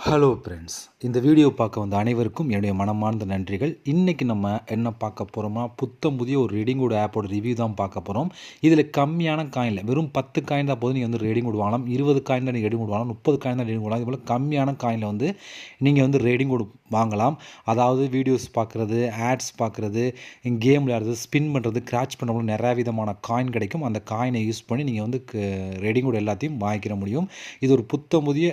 Hello friends, இந்த video பார்க்க வந்த அனைவருக்கும் என்னுடைய மனமார்ந்த நன்றிகள். இன்றைக்கி நம்ம என்ன பார்க்க போகிறோமா, புத்தம் புதிய ஒரு ரெடிங்கூட் ஆப்போட ரிவ்யூ தான் பார்க்க போகிறோம். இதில் கம்மியான காயினில் வெறும் 10 காயின் தான் போது நீங்கள் வந்து ரெடிங்கூட் வாங்கலாம். 20 காயின் தான் நீங்கள் ரெடிங்கூட் வாங்கலாம். 30 காயின் தான் ரெடிங்கூட் வாங்கலாம். இதுபோல் கம்மியான காயினில் வந்து நீங்கள் வந்து ரெடிங்கூட் வாங்கலாம். அதாவது வீடியோஸ் பார்க்குறது, ஆட்ஸ் பார்க்குறது, கேம் விளையாடுறது, ஸ்பின் பண்ணுறது, கிராச் பண்ணுறது நிறையா விதமான காயின் கிடைக்கும். அந்த காயினை யூஸ் பண்ணி நீங்கள் வந்து ரெடிங்கூட் எல்லாத்தையும் வாங்கிக்கிற முடியும். இது ஒரு புத்தம் புதிய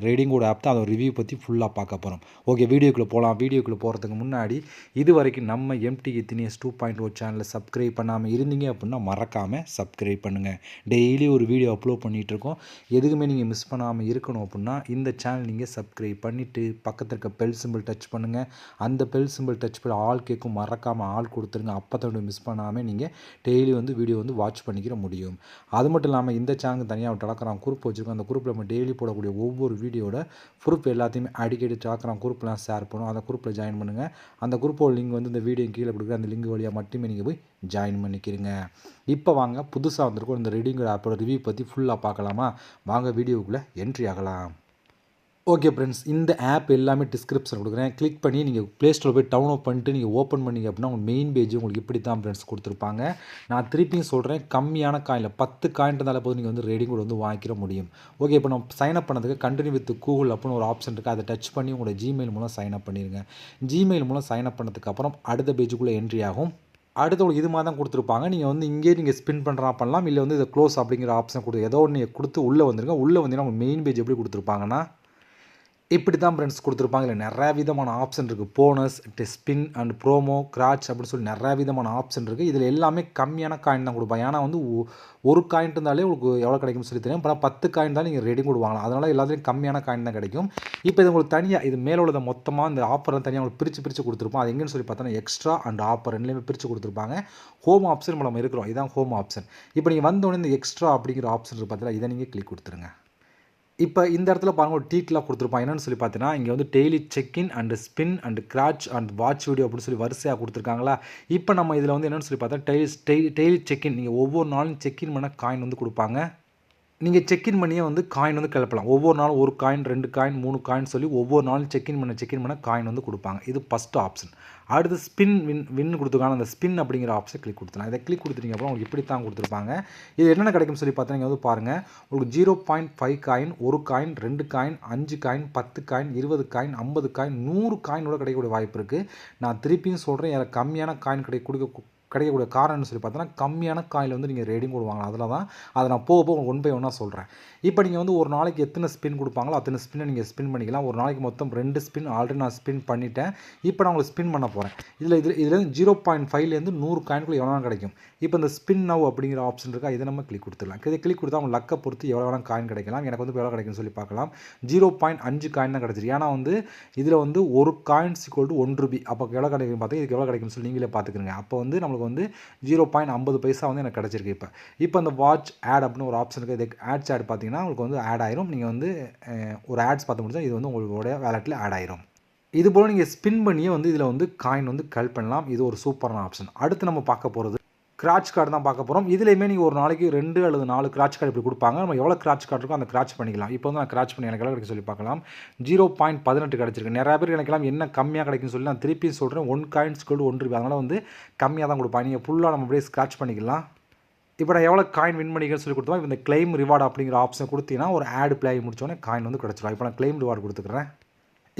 ரெடிங்கூட் ஆப் தான். ரிவ்யூ பற்றி ஃபுல்லாக பார்க்க போகிறோம். ஓகே, வீடியோக்குள்ளே போகலாம். வீடியோக்குள்ளே போகிறதுக்கு முன்னாடி இது வரைக்கும் நம்ம எம்டி இத்தினியஸ் 2.0 சேனலை சப்ஸ்கிரைப் பண்ணாமல் இருந்தீங்க அப்படின்னா மறக்காமல் சப்ஸ்கிரைப் பண்ணுங்கள். டெய்லி ஒரு வீடியோ அப்லோட் பண்ணிகிட்ருக்கோம். எதுக்குமே நீங்கள் மிஸ் பண்ணாமல் இருக்கணும் அப்படின்னா இந்த சேனல் நீங்கள் சப்ஸ்கிரைப் பண்ணிவிட்டு பக்கத்தில் இருக்க பெல் சிம்பிள் டச் பண்ணுங்கள். அந்த பெல் சிம்பிள் டச் பண்ணி ஆல் கேட்கும், மறக்காமல் ஆல் கொடுத்துருங்க. அப்போ தான் மிஸ் பண்ணாமல் நீங்கள் டெய்லி வந்து வீடியோ வந்து வாட்ச் பண்ணிக்கிற முடியும். அது மட்டும் இல்லாமல் இந்த சேனலுக்கு தனியாக டெலகிராம் குரூப் வச்சுருக்கோம். அந்த குரூப்பில் நம்ம டெய்லி போடக்கூடிய ஒவ்வொரு வீடியோட ப்ரூஃப் எல்லாத்தையுமே அடிக்கடி டெலகிராம் குரூப்லாம் ஷேர் பண்ணுவோம். அந்த குரூப்பில் ஜாயின் பண்ணுங்கள். அந்த குரூப்போட லிங்க் வந்து இந்த வீடியோ கீழே கொடுக்குற அந்த லிங்க் வழியாக மட்டுமே நீங்கள் போய் ஜாயின் பண்ணிக்கிறீங்க. இப்போ வாங்க, புதுசாக வந்திருக்கோம் இந்த ரெடிங்கூட் ஆப்போட ரிவ்யூ பற்றி ஃபுல்லாக பார்க்கலாமா? வாங்க வீடியோக்குள்ளே என்ட்ரி ஆகலாம். ஓகே ஃப்ரெண்ட்ஸ், இந்த ஆப் எல்லாமே டிஸ்கிரிப்ஷன் கொடுக்குறேன். கிளிக் பண்ணி நீங்கள் ப்ளே ஸ்டோரில் போய் டவுன்லோட் பண்ணிட்டு நீங்கள் ஓப்பன் பண்ணிங்க அப்படின்னா உங்கள் மெயின் பேஜ் உங்களுக்கு இப்படி தான் ஃப்ரெண்ட்ஸ் கொடுத்துருப்பாங்க. நான் திருப்பியும் சொல்கிறேன், கம்மியான காயினில் 10 காயின் இருந்தாலும் போது நீங்கள் வந்து ரெடிங்கூட் வந்து வாங்கிக்கிற முடியும். ஓகே, இப்போ நம்ம சைன் அப் பண்ணதுக்கு கண்டினியூ வித் கூகுள் அப்படின்னு ஒரு ஆப்ஷன் இருக்குது. அதை டச் பண்ணி உங்களோட ஜிமெயில் மூலம் சைன் அப் பண்ணிடுங்க. ஜிமெயில் மூலம் சைன் அப் பண்ணதுக்கப்புறம் அடுத்த பேஜுக்குள்ளே என்ட்ரி ஆகும். அடுத்து உங்களுக்கு இது மாதிரி தான் கொடுத்துருப்பாங்க. நீங்கள் வந்து இங்கேயே நீங்கள் ஸ்பின் பண்ணுறா பண்ணலாம், இல்லை வந்து இதை க்ளோஸ் அப்படிங்கிற ஆப்ஷன் கொடுத்து ஏதோ ஒன்று கொடுத்து உள்ளே வந்துருங்க. உள்ளே வந்தீங்கன்னா உங்கள் மெயின் பேஜ் எப்படி கொடுத்துருப்பாங்கன்னா இப்படி தான் ஃப்ரெண்ட்ஸ் கொடுத்துருப்பாங்க. இல்லை நிறையா விதமான ஆப்ஷன் இருக்குது. போனஸ், ஸ்பின் அண்ட் ப்ரோமோ, கிராச் அப்படின்னு சொல்லி நிறையா விதமான ஆப்ஷன் இருக்குது. இதில் எல்லாமே கம்மியான காயின் தான் கொடுப்பாங்க. ஏன்னா வந்து ஒரு காயின் இருந்தாலே உங்களுக்கு எவ்வளோ கிடைக்கும்னு சொல்லி தெரியும். இப்போ 10 காயின் தான் நீங்கள் ரெடிங்கூட் வாங்கலாம். அதனால் எல்லாத்துலேயும் கம்மியான காயின் தான் கிடைக்கும். இப்போ இது உங்களுக்கு தனியாக இது மேலே உள்ளதை மொத்தமாக இந்த ஆஃபர் தனியாக உங்களுக்கு பிரித்து கொடுத்துருப்போம். அது எங்கேன்னு சொல்லி பார்த்தோன்னா எக்ஸ்ட்ரா அண்ட் ஆஃபர் ரெண்டுலேயுமே பிரித்து கொடுத்துருப்பாங்க. ஹோம் ஆப்ஷன் நம்ம இருக்கிறோம். இதுதான் ஹோம் ஆப்ஷன். இப்போ நீங்கள் வந்தோடனே இந்த எக்ஸ்ட்ரா அப்படிங்கிற ஆப்ஷன் இருக்குது பார்த்தீங்களா, இதை நீங்கள் கிளிக் கொடுத்துருங்க. இப்போ இந்த இடத்துல பாருங்கள், ஒரு டீட்டெயிலாக கொடுத்துருப்பாங்க. என்னென்னு சொல்லி பார்த்தீங்கன்னா, இங்கே வந்து daily check in and spin and scratch and watch video அப்படின்னு சொல்லி வரிசையாக கொடுத்துருக்காங்களா. இப்போ நம்ம இதில் வந்து என்னென்னு சொல்லி பார்த்தா டெய்லி செக்இன், நீங்கள் ஒவ்வொரு நாளும் செக்இன் பண்ண காயின் வந்து கொடுப்பாங்க. நீங்கள் செக்இன் பண்ணியே வந்து காயின் வந்து கிளப்பலாம். ஒவ்வொரு நாளும் 1 காயின், 2 காயின், 3 காயின் சொல்லி ஒவ்வொரு நாளும் செக்இன் பண்ண காயின் வந்து கொடுப்பாங்க. இது ஃபஸ்ட்டு ஆப்ஷன். அடுத்து ஸ்பின் வின் கொடுத்துருக்காங்க. அந்த ஸ்பின் அப்படிங்கிற ஆப்ஷன் கிளிக் கொடுத்துலாம். இதை கிளிக் கொடுத்துட்டீங்க அப்புறம் உங்களுக்கு இப்படி தான் கொடுத்துருப்பாங்க. இது என்னென்ன கிடைக்கும்னு சொல்லி பார்த்தீங்கன்னா வந்து பாருங்கள், உங்களுக்கு 0.5 coin, 1 coin, 2 coin, 5 coin, 10 coin, 20 coin, 50 coin, 100 காயினோட கிடைக்கக்கூடிய வாய்ப்பு இருக்குது. நான் திருப்பியும் சொல்கிறேன், எனக்கு கம்மியான காயின் கிடைக்கக்கூடிய காரணம்னு சொல்லி பார்த்தோன்னா கம்மியான காயில் வந்து நீங்கள் ரெடிங்கூட் வாங்கலாம். அதில் தான் அதை நான் போக உங்களுக்கு 1 பை 1 சொல்கிறேன். இப்போ நீங்கள் வந்து ஒரு நாளைக்கு எத்தனை ஸ்பின் கொடுப்பாங்களோ அத்தனை ஸ்பின்னை நீங்கள் ஸ்பின் பண்ணிக்கலாம். ஒரு நாளைக்கு மொத்தம் 2 ஸ்பின் ஆல்ரெடி நான் ஸ்பின் பண்ணிட்டேன். இப்போ நான் உங்களுக்கு ஸ்பின் பண்ண போகிறேன். இதில் 0.5லேருந்து 100 காயின்குள்ளே எவ்வளோ கிடைக்கும். இப்போ இந்த ஸ்பின் நவ் அப்படிங்கிற ஆப்ஷன் இருக்கா, இதை நம்ம கிளிக் கொடுத்துடலாம். இதை கிளிக் கொடுத்தா அவங்க லக்கை பொறுத்து எவ்வளோ வேணால் காயின் கிடைக்கலாம். எனக்கு வந்து எவ்வளோ கிடைக்கும்னு சொல்லி பார்க்கலாம். 0.5 காயின் தான் கிடச்சிருக்கு. ஏன்னா வந்து இதில் வந்து 1 காயின்ஸ் ஈக்குவல் டு 1 ரூபி. அப்போ எவ்வளோ கிடைக்கும் பார்த்தா இதுக்கு எவ்வளோ கிடைக்கும்னு சொல்லி நீங்களே பார்த்துக்குங்க. அப்போ வந்து நம்மளுக்கு வந்து 0.50 பைசா வந்து எனக்கு கிடச்சிருக்கு. இப்போ அந்த வாட்ச் ஆட் அப்படின்னு ஒரு ஆப்ஷன் இருக்குது. இது ஆட்ஸ் ஆட் பார்த்தீங்கன்னா உங்களுக்கு வந்து ஆட் ஆயிரும். நீங்கள் வந்து ஒரு ஆட்ஸ் பார்த்து முடிச்சா இது வந்து உங்களுடைய வேலெட்டில் ஆட் ஆயிரும். இது போல் நீங்கள் ஸ்பின் பண்ணியே வந்து இதில் வந்து காயின் வந்து கலெக்ட் பண்ணலாம். இது ஒரு சூப்பரான ஆப்ஷன். அடுத்து நம்ம பார்க்க போகிறது கிராச் கார்டு தான் பார்க்க போகிறோம். இதுலேயுமே நீங்கள் ஒரு நாளைக்கு 2 அல்லது 4 கிராச் கார்டு இப்படி கொடுப்பாங்க. நம்ம எவ்வளோ கிராச் கார்டு இருக்கோ அந்த கிராச் பண்ணிக்கலாம். இப்போ வந்து நான் கிராச் பண்ணி எனக்கு எவ்வளோ கிடைக்கும் சொல்லி பார்க்கலாம். 0.18 கிடச்சிருக்கு. நிறையா பேர் கிடைக்கலாம் என்ன கம்மியாக கிடைக்குன்னு சொல்லி நான் திருப்பியும் சொல்கிறேன். 1 காயின்ஸ் கூட 1 ரூபாய். அதனால் வந்து கம்மியாக தான் கொடுப்பாங்க. நீங்கள் ஃபுல்லாக நம்ம அப்படியே ஸ்க்ராட்ச் பண்ணிக்கலாம். இப்போ நான் எவ்வளோ காயின் வின் பண்ணிக்கிறேன்னு சொல்லி கொடுத்தோம். இப்போ இந்த கிளைம் ரிவார்டு அப்படிங்கிற ஆப்ஷன் கொடுத்தீங்கன்னா ஒரு ஆட் பிளே ஆகி முடிச்சோடனே காயின் வந்து கிடச்சிடும். இப்போ நான் கிளைம் ரிவார்டு கொடுத்துக்கிறேன்.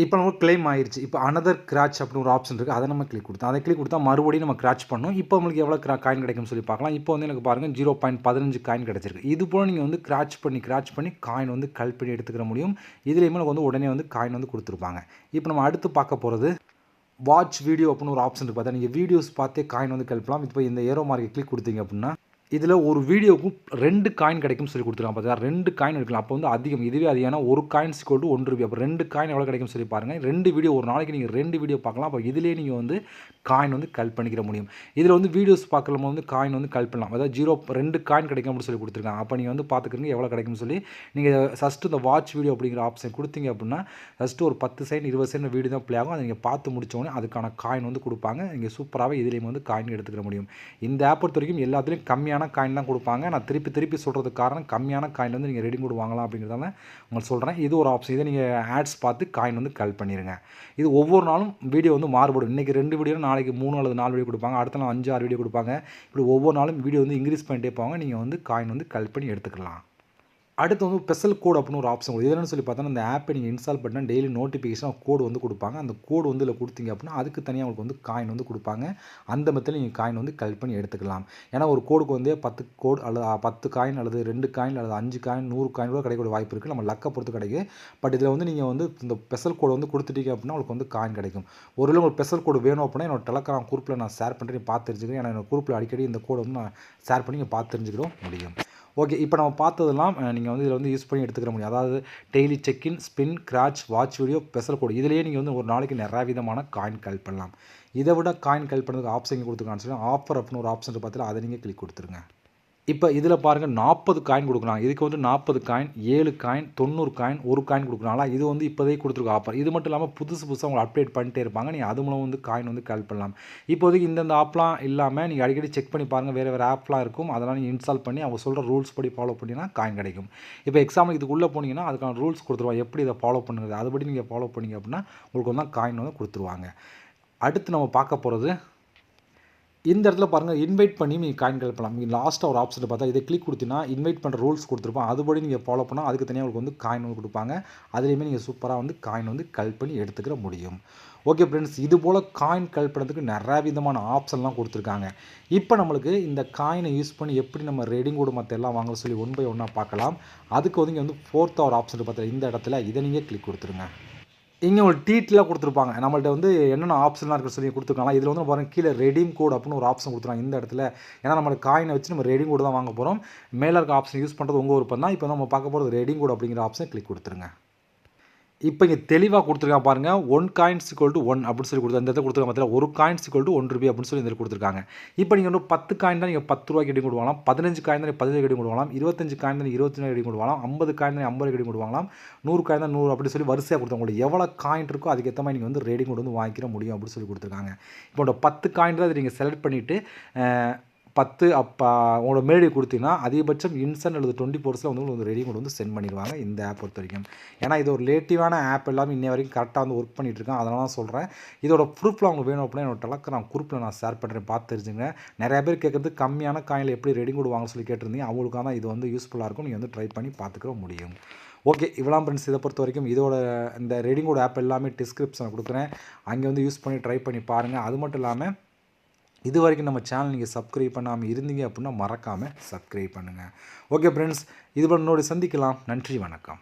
இப்போ நமக்கு கிளைம் ஆயிடுச்சு. இப்போ அனதர் கிராச் அப்படின்னு ஒரு ஆப்ஷன் இருக்குது. அதை நம்ம கிளிக் கொடுத்தோம். அதை கிளிக் கொடுத்தா மறுபடியும் நம்ம கிராச் பண்ணணும். இப்போ உங்களுக்கு எவ்வளோ காயின் கிடைக்கும்னு சொல்லி பார்க்கலாம். இப்போ வந்து எனக்கு பாருங்கள் 0.15 காயின் கிடச்சிருக்கு. இது போல் நீங்கள் வந்து கிராச் பண்ணி காயின் வந்து கலெக்ட் பண்ணி எடுத்துக்கிற முடியும். இதுலேயுமே நமக்கு வந்து உடனே வந்து காயின் வந்து கொடுத்துருப்பாங்க. இப்போ நம்ம அடுத்து பார்க்க போகிறது வாட்ச் வீடியோ அப்படின்னு ஒரு ஆப்ஷன் இருக்குது. பார்த்தா நீங்கள் வீடியோஸ் பார்த்தே காயின் வந்து கலப்பலாம். இப்போ இந்த ஏரோ மார்க்கை கிளிக் கொடுத்தீங்க அப்படின்னா இதில் ஒரு வீடியோவுக்கும் 2 காயின் கிடைக்கும்னு சொல்லி கொடுத்துருக்காங்க. பார்த்தீங்கன்னா 2 காயின் எடுக்கலாம். அப்போ வந்து அதிகம். இதுவே அது ஏன்னா 1 காயின்ஸ் ஈக்குவல் டு 1 ரூபாய். அப்போ 2 காயின் எவ்வளோ கிடைக்கும்னு சொல்லி பாருங்கள். 2 வீடியோ ஒரு நாளைக்கு நீங்கள் 2 வீடியோ பார்க்கலாம். அப்போ இதிலே நீங்கள் வந்து காயின் வந்து கலெக்ட் பண்ணிக்கிற முடியும். இதில் வந்து வீடியோஸ் பார்க்கும்போது வந்து காயின் வந்து கலெக்ட் பண்ணலாம். அதாவது 2 காயின் கிடைக்கும் அப்படின்னு சொல்லி கொடுத்துருக்காங்க. அப்போ நீங்கள் வந்து பார்த்துக்கிறீங்க எவ்வளோ கிடைக்கும்னு சொல்லி நீங்கள் ஃபஸ்ட்டு இந்த வாட்ச் வீடியோ அப்படிங்கிற ஆப்ஷன் கொடுத்தீங்க அப்படின்னா ஃபஸ்ட்டு ஒரு 10 செகண்ட் 20 செகண்ட் வீடியோ தான் ப்ளே ஆகும். அதை நீங்கள் பார்த்து முடிச்சோடனே அதுக்கான காயின் வந்து கொடுப்பாங்க. நீங்கள் சூப்பராகவே இதுலேயும் வந்து காயின் எடுத்துக்கிற முடியும். இந்த ஆப் பொறுத்த வரைக்கும் எல்லாத்துலேயும் கம்மியான காயின் தான் கொடுப்பாங்க. நான் திருப்பி சொல்கிறதுக்கு காரணம் கம்மியான காயின் வந்து நீங்கள் ரெடிமேட் வாங்கலாம் அப்படிங்கிறதால உங்களுக்கு சொல்கிறேன். இது ஒரு ஆப்ஷன். இதை நீங்கள் ஆட்ஸ் பார்த்து காயின் வந்து கலெக்ட் பண்ணிடுங்க. இது ஒவ்வொரு நாளும் வீடியோ வந்து மாறுபடும். இன்றைக்கி 2 வீடியோ, நாளைக்கு 3 அல்லது 4 வீடியோ கொடுப்பாங்க. அடுத்த நாள் 5 6 வீடியோ கொடுப்பாங்க. இப்படி ஒவ்வொரு நாளும் வீடியோ வந்து இன்க்ரீஸ் பண்ணிட்டே போவாங்க. நீங்கள் வந்து காயின் வந்து கலெக்ட் பண்ணி எடுத்துக்கலாம். அடுத்து வந்து ஸ்பெஷல் கோட் அப்படின்னு ஒரு ஆப்ஷன் கொடுக்கும். என்னென்னு சொல்லி பார்த்தோன்னா, அந்த ஆப்பை நீங்கள் இன்ஸ்டால் பண்ணால் டெய்லி நோட்டிஃபிகேஷன் கோடு வந்து கொடுப்பாங்க. அந்த கோடு வந்து இதில் கொடுத்தீங்க அப்படின்னா அதுக்கு தனியாக உங்களுக்கு வந்து காயின் வந்து கொடுப்பாங்க. அந்த மெத்தடில் நீங்கள் காயின் வந்து கலெக்ட் பண்ணி எடுத்துக்கலாம். ஏன்னா ஒரு கோடுக்கு வந்து 10 கோடு அல்லது 10 காயின் அல்லது 2 காயின் அல்லது 5 காயின் 100 காயின் கூட கிடைக்கக்கூடிய வாய்ப்பு இருக்குது. நம்ம லக்கை பொறுத்து கிடைக்கும். பட் இதில் வந்து நீங்கள் வந்து இந்த ஸ்பெஷல் கோடு வந்து கொடுத்துட்டீங்க அப்படின்னா உங்களுக்கு வந்து காயின் கிடைக்கும். ஒருவேளை உங்களுக்கு ஸ்பெஷல் கோடு வேணும் அப்படின்னா என்னோட டெலகிராம் குரூப்பில் நான் ஷேர் பண்ணுறேன், நீ பார்த்து தெரிஞ்சுக்கிறேன். ஏன்னா என்னோட குரூப்பில் அடிக்கடி இந்த கோடு வந்து நான் ஷேர் பண்ணி நீங்கள் பார்த்து தெரிஞ்சுக்கிட முடியும். ஓகே, இப்போ நம்ம பார்த்ததெல்லாம் நீங்கள் வந்து இதில் வந்து யூஸ் பண்ணி எடுத்துக்கிற முடியும். அதாவது daily check in, spin, scratch, watch video, special code இதிலேயே நீங்கள் வந்து ஒரு நாளைக்கு நிறைய விதமான காயின் கலெக்ட் பண்ணலாம். இதை விட காயின் கலெக்ட் பண்ணுறதுக்கு ஆப்ஷன் கொடுத்துருக்கான்னு சொல்லி ஆஃபர் அப்படின்னு ஒரு ஆப்ஷன் பார்த்துட்டு அதை நீங்கள் கிளிக் கொடுத்துருங்க. இப்போ இதில் பாருங்கள் 40 காயின் கொடுக்குறாங்க. இதுக்கு வந்து 40 காயின், 7 காயின், 90 காயின், 1 காயின் கொடுக்குறாங்களா. இது வந்து இப்போதைக்கு கொடுத்துருக்க ஆஃபர். இது மட்டும் இல்லாமல் புதுசாக உங்களை அப்டேட் பண்ணிட்டே இருப்பாங்க. நீங்கள் அது மூலம் வந்து காயின் வந்து கலெக்ட் பண்ணலாம். இப்போதைக்கு இந்தந்த ஆப்லாம் இல்லாமல் நீங்கள் அடிக்கடி செக் பண்ணி பாருங்கள். வேறு ஆப்லாம் இருக்கும். அதெல்லாம் நீங்கள் இன்ஸ்டால் பண்ணி அவங்க சொல்கிற ரூல்ஸ் படி ஃபாலோ பண்ணிங்கன்னா காயின் கிடைக்கும். இப்போ எக்ஸாம்பிள் இதுக்குள்ளே போனீங்கன்னா அதுக்கான ரூல்ஸ் கொடுத்துருவாங்க. எப்படி இதை ஃபாலோ பண்ணுறது அதுபடி நீங்கள் ஃபாலோ பண்ணிங்க அப்படின்னா உங்களுக்கு வந்து காயின் வந்து கொடுத்துருவாங்க. அடுத்து நம்ம பார்க்க போகிறது இந்த இடத்துல பாருங்கள், இன்வைட் பண்ணி நீங்கள் காயின் கலெக்ட் பண்ணலாம். நீங்கள் லாஸ்ட்டாக ஒரு ஆப்ஷன் பார்த்தா இதை கிளிக் கொடுத்தீங்கன்னா இன்வைட் பண்ணுற ரூல்ஸ் கொடுத்துருப்போம். அதுபடி நீங்கள் ஃபாலோ பண்ணால் அதுக்கு தனியாக உங்களுக்கு வந்து காயின் வந்து கொடுப்பாங்க. அதுலேயுமே நீங்கள் சூப்பராக வந்து காயின் வந்து கலெக்ட் பண்ணி எடுத்துக்கிற முடியும். ஓகே ஃப்ரெண்ட்ஸ், இது போல் காயின் கலெக்ட் பண்ணுறதுக்கு நிறையா விதமான ஆப்ஷன்லாம் கொடுத்துருக்காங்க. இப்போ நம்மளுக்கு இந்த காயினை யூஸ் பண்ணி எப்படி நம்ம ரெடிங் கோடு மற்ற எல்லாம் வாங்க சொல்லி 1 by 1 பார்க்கலாம். அதுக்கு வந்து இங்கே வந்து 4th ஒரு ஆப்ஷன் பார்த்தா இந்த இடத்துல இதை நீங்கள் கிளிக் கொடுத்துருங்க. இங்கே ஒரு டீட்டெயிலாக கொடுத்துருப்பாங்க. நம்மள்ட்ட வந்து என்னென்ன ஆப்ஷன்லாம் இருக்குன்னு சொல்லி கொடுத்துருக்காங்க. இதில் வந்து பாருங்கள் கீழே ரெடீம் கோட் அப்படின்னு ஒரு ஆப்ஷன் கொடுத்துருவாங்க இந்த இடத்துல. ஏன்னா நம்மளுக்கு காயினை வச்சு நம்ம ரெடீம் கோடு தான் வாங்க போகிறோம். மேலே இருக்க ஆப்ஷன் யூஸ் பண்ணுறது உங்கள் விருப்பம் தான். இப்போ நம்ம பார்க்க போகிறது ரெடீம் கோட் அப்படிங்கிற ஆப்ஷன் கிளிக் கொடுத்துருங்க. இப்போ இங்கே தெளிவாக கொடுத்துருக்காங்க பாருங்கள். 1 coins = 1 அப்படின்னு சொல்லி கொடுத்து அந்த இடத்துல கொடுத்துருக்காங்க. பார்த்தீங்களா, 1 coins = 1 ரூபாய் அப்படின்னு சொல்லி இந்த கொடுத்துருக்காங்க. இப்போ நீங்கள் வந்து 10 காயின் தான் நீங்கள் 10 ரூபாய்க்கு ரெடி கொடுவாங்களாம். 15 காயின் தான் 15 ரெடி கொடுவாங்களாம். 25 காயின் தான் 25 ரெடி கொடுவாங்களாம். 50 காயின் தான் 50 ரெடி கொடுவாங்களாம். 100 காயின் தான் 100 அப்படி சொல்லி வரிசையாக கொடுத்தாங்க. உங்களுக்கு எவ்வளோ காயின் இருக்கோ அதுக்கேற்ற மாதிரி நீங்கள் வந்து ரெடி கோட் வந்து வாங்கிக்கிற முடியும் அப்படின்னு சொல்லி கொடுத்துருக்காங்க. இப்போ 10 காயின் தான் நீங்கள் செலக்ட் பண்ணிவிட்டு 10 அப்போ உங்களோட மெயில் கொடுத்தீங்கன்னா அதிகபட்சம் இன்ஸ்டன்ட் அல்லது 24 வந்து உங்களுக்கு ரெடி கோட் வந்து சென்ட் பண்ணிடுவாங்க இந்த ஆப் பொறுத்த வரைக்கும். ஏன்னா இது ஒரு ரிலேட்டிவான ஆப் எல்லாமே இன்னை வரைக்கும் கரெக்டாக வந்து ஒர்க் பண்ணிகிட்ருக்கேன். அதனால தான் சொல்கிறேன். இதோட ப்ரூஃப்லாம் உங்களுக்கு வேணும் அப்படின்னா என்னோட டெலகிராம் குரூப்பில் நான் ஷேர் பண்ணுறேன், பார்த்து தெரிஞ்சுங்க. நிறையா பேர் கேட்குறது கம்மியான காயினில் எப்படி ரெடி கோட் வாங்க சொல்லி கேட்டிருந்தீங்க. அவங்களுக்காக தான் இது வந்து யூஸ்ஃபுல்லாக இருக்கும். நீங்கள் வந்து ட்ரை பண்ணி பார்த்துக்கிற முடியும். ஓகே, இவ்வளோ ஃப்ரெண்ட்ஸ். இதை பொறுத்த வரைக்கும் இதோட இந்த ரெடி கோட் ஆப் எல்லாமே டிஸ்கிரிப்ஷனில் கொடுக்குறேன். அங்கே வந்து யூஸ் பண்ணி ட்ரை பண்ணி பாருங்கள். அது மட்டும் இல்லாமல் இது வரைக்கும் நம்ம சேனல் நீங்கள் சப்ஸ்கிரைப் பண்ணாமல் இருந்தீங்க அப்படின்னா மறக்காமல் சப்ஸ்கிரைப் பண்ணுங்கள். ஓகே ஃப்ரெண்ட்ஸ், இது பண்ணோடு சந்திக்கலாம். நன்றி, வணக்கம்.